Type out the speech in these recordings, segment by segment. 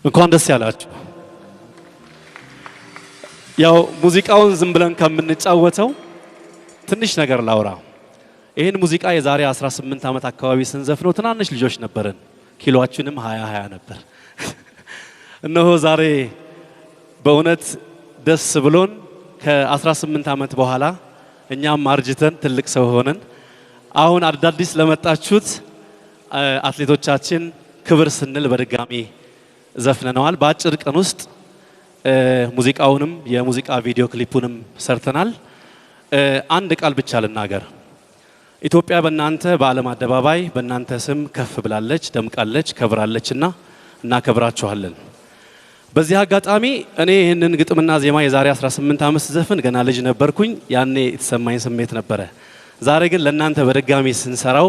እንኳን ደስ ያላችሁ። ያው ሙዚቃውን ዝም ብለን ከምንጫወተው ትንሽ ነገር ላውራ። ይሄን ሙዚቃ የዛሬ 18 ዓመት አካባቢ ስንዘፍነው ትናንሽ ልጆች ነበርን። ኪሎአችንም 20 ነበር። እነሆ ዛሬ በእውነት ደስ ብሎን ከ18 ዓመት በኋላ እኛም አርጅተን ትልቅ ሰው ሆነን አሁን አዳዲስ ለመጣችሁት አትሌቶቻችን ክብር ስንል በድጋሚ ዘፍነናል። በአጭር ቀን ውስጥ ሙዚቃውንም የሙዚቃ ቪዲዮ ክሊፑንም ሰርተናል። አንድ ቃል ብቻ ልናገር። ኢትዮጵያ በእናንተ በዓለም አደባባይ በእናንተ ስም ከፍ ብላለች፣ ደምቃለች፣ ከብራለችና እናከብራችኋለን። በዚህ አጋጣሚ እኔ ይህንን ግጥምና ዜማ የዛሬ 18 ዓመት ዘፈን ገና ልጅ ነበርኩኝ። ያኔ የተሰማኝ ስሜት ነበረ። ዛሬ ግን ለእናንተ በድጋሚ ስንሰራው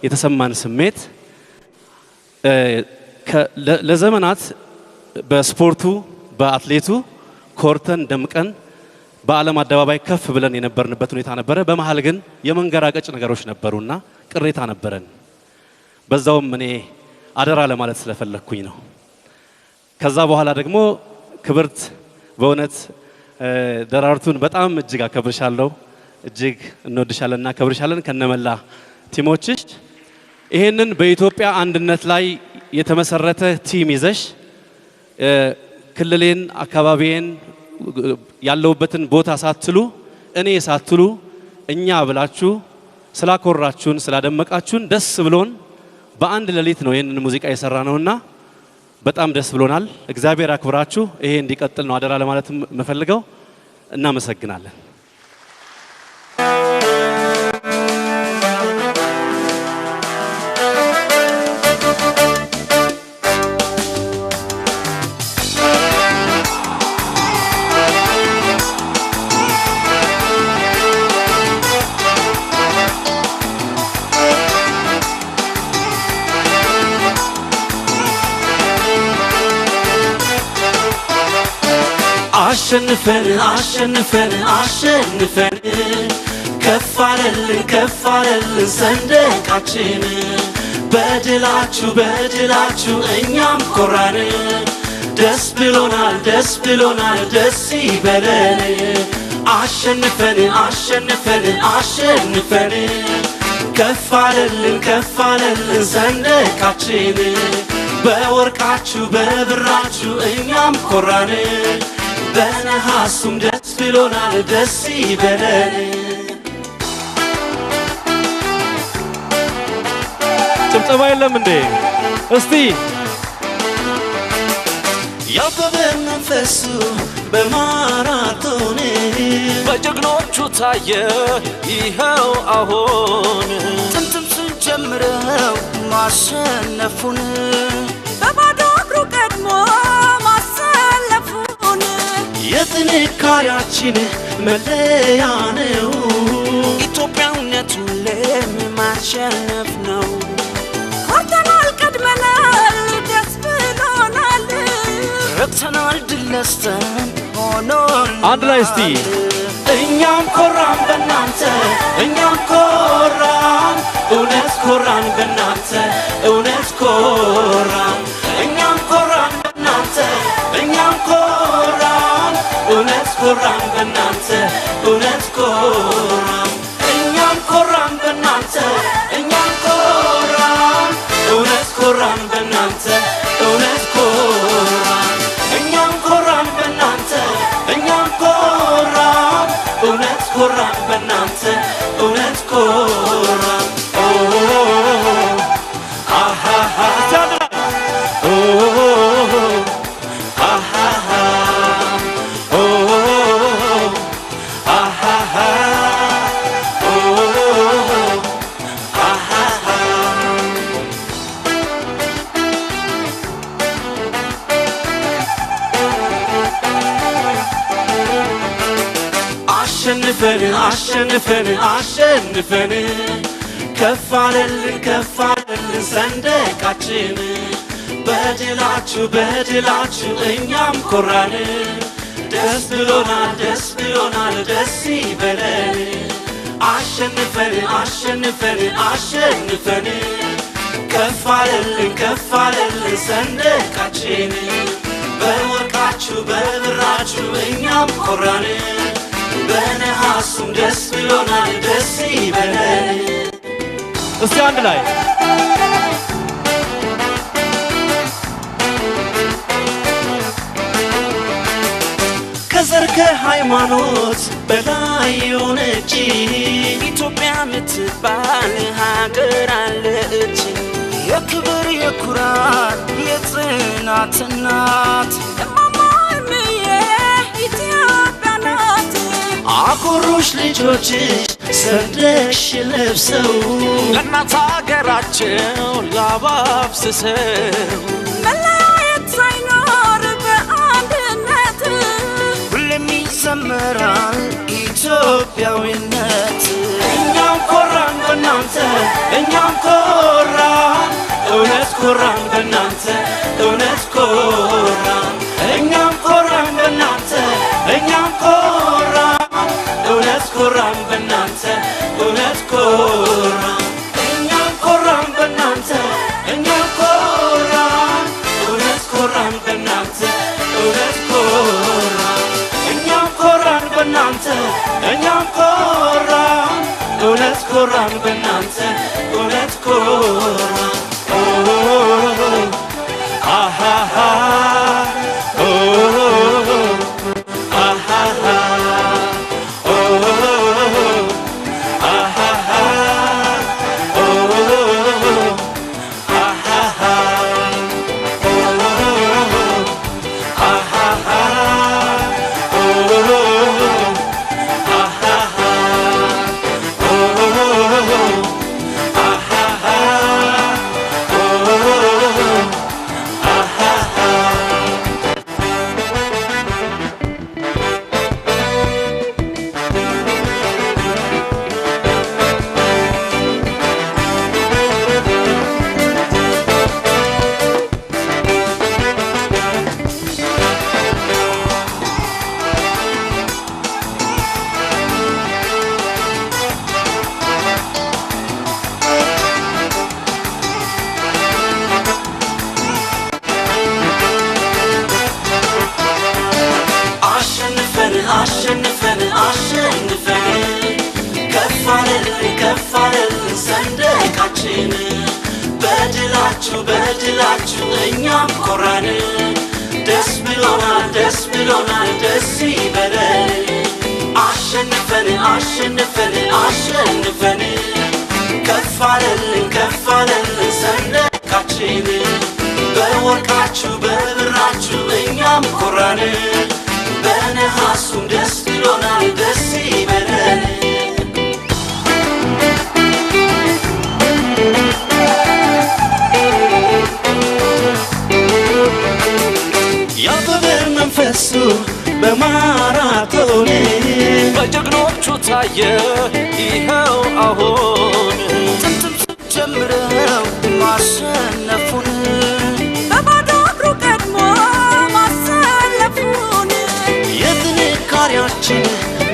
የተሰማን ስሜት ለዘመናት በስፖርቱ በአትሌቱ ኮርተን ደምቀን በዓለም አደባባይ ከፍ ብለን የነበርንበት ሁኔታ ነበረ። በመሃል ግን የመንገራቀጭ ነገሮች ነበሩና ቅሬታ ነበረን። በዛውም እኔ አደራ ለማለት ስለፈለኩኝ ነው። ከዛ በኋላ ደግሞ ክብርት በእውነት ደራርቱን በጣም እጅግ አከብርሻለሁ፣ እጅግ እንወድሻለንና አከብርሻለን ከነመላ ቲሞችሽ። ይሄንን በኢትዮጵያ አንድነት ላይ የተመሰረተ ቲም ይዘሽ ክልሌን አካባቢዬን ያለውበትን ቦታ ሳትሉ እኔ ሳትሉ እኛ ብላችሁ ስላኮራችሁን ስላደመቃችሁን ደስ ብሎን በአንድ ሌሊት ነው ይሄንን ሙዚቃ የሰራ ነውና በጣም ደስ ብሎናል። እግዚአብሔር አክብራችሁ ይሄ እንዲቀጥል ነው አደራ ለማለት መፈልገው። እናመሰግናለን። አሸንፈን አሸንፈን አሸንፈን ከፋለልን ሰንደቃችን በድላችሁ በድላችሁ እኛም ኮራን። ደስ ብሎናል ደስ ብሎናል ደስ ይበለን። አሸንፈን አሸንፈን አሸንፈን ከፋለልን ሰንደቃችን በወርቃችሁ በብራችሁ እኛም ኮራን። በነሐሱም ደስ ብሎናል ደስ ይበለን። ጭብጨባ የለም እንዴ? እስቲ ያበበ መንፈሱ በማራቶን በጀግኖቹ ታየ ይኸው አሁን። ጥንትም ስንጀምረው ማሸነፉን በባዶ እግሩ ቀድሞ ማሰለፉን የጥንካሬያችን መለያ ነው። ኢትዮጵያዊነት ሁሌም ማሸነፍ ነው። ኮርተናል ቀድመናል ደስ ብሎናል። ረክተናል ድል ነስተን ሆኖልናል። አንድ ላይ እስቲ እኛም ኮራን በእናንተ እኛም ኮራን እውነት ኮራን በእናንተ እውነት ኮራን። እኛም ኮራን በእናንተ እኛም ኮራን እውነት ኮራን በእናንተ እውነት ኮራን። እኛም ኮራን በእናንተ እኛም ኮራን እውነት ኮራን በእናንተ እውነት ኮራን። እኛም ኮራን በእናንተ እኛም ኮራን እውነት ኮራን በእናንተ እውነት ኮራን። አሸንፈን አሸንፈን አሸንፈን ከፋለልን ሰንደቃችን በድላችሁ በድላችሁ እኛም ኮራን። ደስ ብሎናል ደስ ብሎናል ደስ ይበለን። አሸንፈን አሸንፈን አሸንፈን ከፋለልን ሰንደቃችን በድላችሁ በብራችሁ እኛም ኮራን በነሐሱም ደስ ብሎናል ደስ ይበለን እስቲ አንድ ላይ ከዘር ከሃይማኖት በላይ የሆነች ኢትዮጵያ ምትባል ሀገር አለች የክብር የኩራት የጽናት እናት እማማዬ ኢትዮጵያ ናት አኮሩሽ ልጆችሽ ሰንደቅሽ ለብሰው ለእናት ሀገራቸው ላብ አፍስሰው መለያየት ሳይኖር በአንድነት ሁሌም ይዘመራል ኢትዮጵያዊነት እኛም ኮራን በእናንተ እኛም ኮራን እውነት ኮራን በእናንተ እውነት ኮራን እኛም ኮራን በእናንተ እኛም ኮራን እውነት ኮራን በእናንተ እውነት ኮራን እኛም ኮራን በእናንተ እኛም ኮራን እውነት ኮራን በእናንተ እውነት ኮራን እኛም ኮራን በእናንተ እኛም ኮራን እውነት ኮራን በእናንተ እውነት ኮራን አሃሃ አሸንፈን አሸንፈን ከፍ አለልን ሰንደቃችን በድላችሁ በድላችሁ እኛም ኮራን ደስ ብሎናል ደስ ብሎናል ደስ ይበለን አሸንፈን አሸንፈን አሸንፈን ከፍ አለልን ሰንደቃችን በወርቃችሁ በብራችሁ እኛም ኮራን በነሐሱም ደስ ብሎናል ደስ ይበለን ያበበ መንፈሱ በማራቶን በጀግኖቹ ታየ ይኸው አሁን ጥንትም ጀምረው ማሸነፉን በባዶ እግሩ ቀድሞ ማሰለፉን የጥንካሬያችን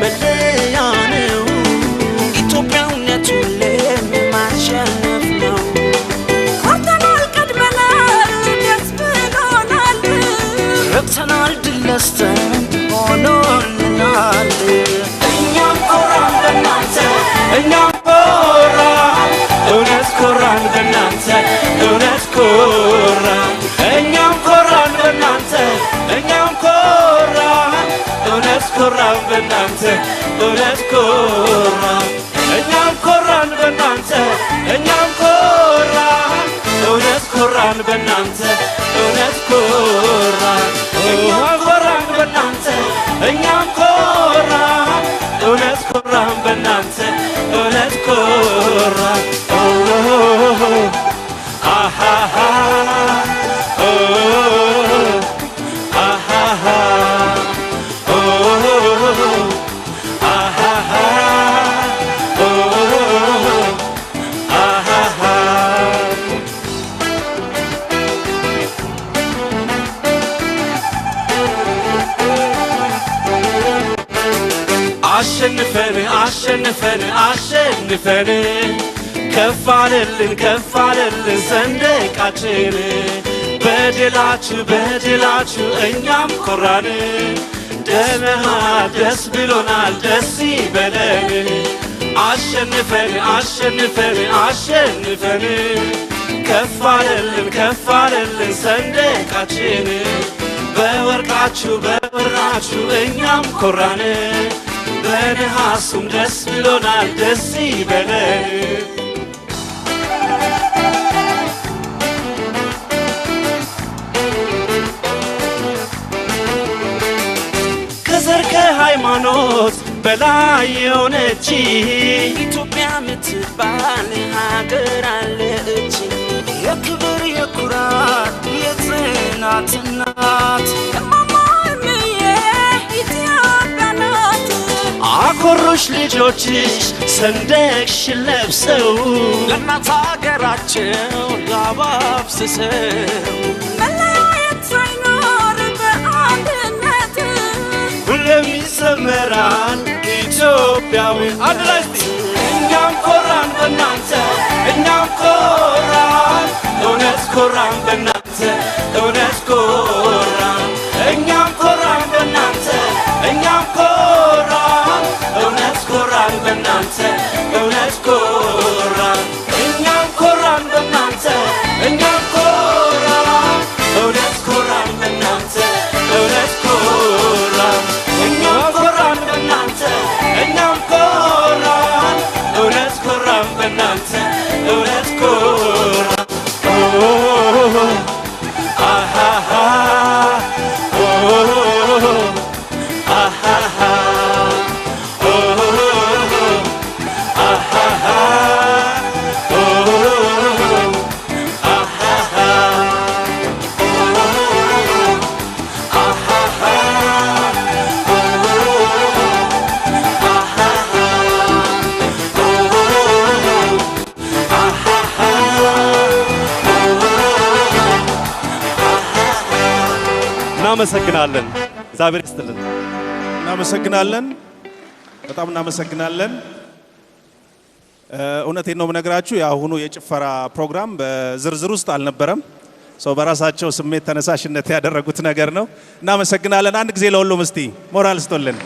መለያ ነው ኢትዮጵያዊነት ሁሌም ማሸነፍ ነው ኮርተናል ቀድመናል ደስ ብሎናል ረክተናል ድል ነስተን ሆኖልናል እኛም ኮራን በእናንተ እኛም ኮራን እውነት ኮራን በእናንተ እውነት ኮራን እኛም ኮራን በእናንተ እኛም ኮራን እውነት ኮራን በእናንተ እውነት ኮራን እኛም ኮራን በእናንተ እኛም ኮራን እውነት ኮራን በእናንተ እውነት ኮራን እኛም ኮራን በእናንተ እኛም ኮራን እውነት ኮራን በእናንተ እውነት ኮራን አሃሃ አሃሃ አሸንፈን አሸንፈን አሸንፈን ከፍ አለልን ሰንደቃችን በድላችሁ በድላችሁ እኛም ኮራን ደመሃል ደስ ብሎናል ደስ ይበለን አሸንፈን አሸንፈን አሸንፈን ከፍ አለልን ሰንደቃችን በወርቃችሁ በብራችሁ እኛም ኮራን በነሐሱም ደስ ብሎናል ደስ ይበለን ከዘር ከሃይማኖት በላይ የሆነች ኢትዮጵያ ምትባል ሀገር አለች የክብር የኩራት የጽናት እናት እማማዬ ኢትዮጵያ ናት አኮሮሽ ልጆችሽ ሰንደቅሽን ለብሰው ለእናት ሀገራቸው ላባብስሰው መለያየት ሳይኖር በአንድነት ሁሌም ይዘመራል ኢትዮጵያዊ አንድ ላይ እስቲ እኛም ኮራን በእናንተ እኛም ኮራን እውነት ኮራን በእናንተ እውነት ኮራን እኛም ኮራን በእናንተ እኛም ኮራን እውነት ኮራን በእናንተ እውነት ኮራን እኛም ኮራን በእናንተ እኛም ኮራን እውነት ኮራን በእናንተ እውነት ኮራን እኛም ኮራን በእናንተ እኛም ኮራን እውነት ኮራን በእናንተ እውነት ኮራን አሃሃ አሃሃ እናመሰግናለን። እግዚአብሔር ይስጥልን። እናመሰግናለን። በጣም እናመሰግናለን። እውነቴን ነው የምነግራችሁ የአሁኑ የጭፈራ ፕሮግራም በዝርዝር ውስጥ አልነበረም። ሰው በራሳቸው ስሜት ተነሳሽነት ያደረጉት ነገር ነው። እናመሰግናለን። አንድ ጊዜ ለሁሉም እስቲ ሞራል ስቶልን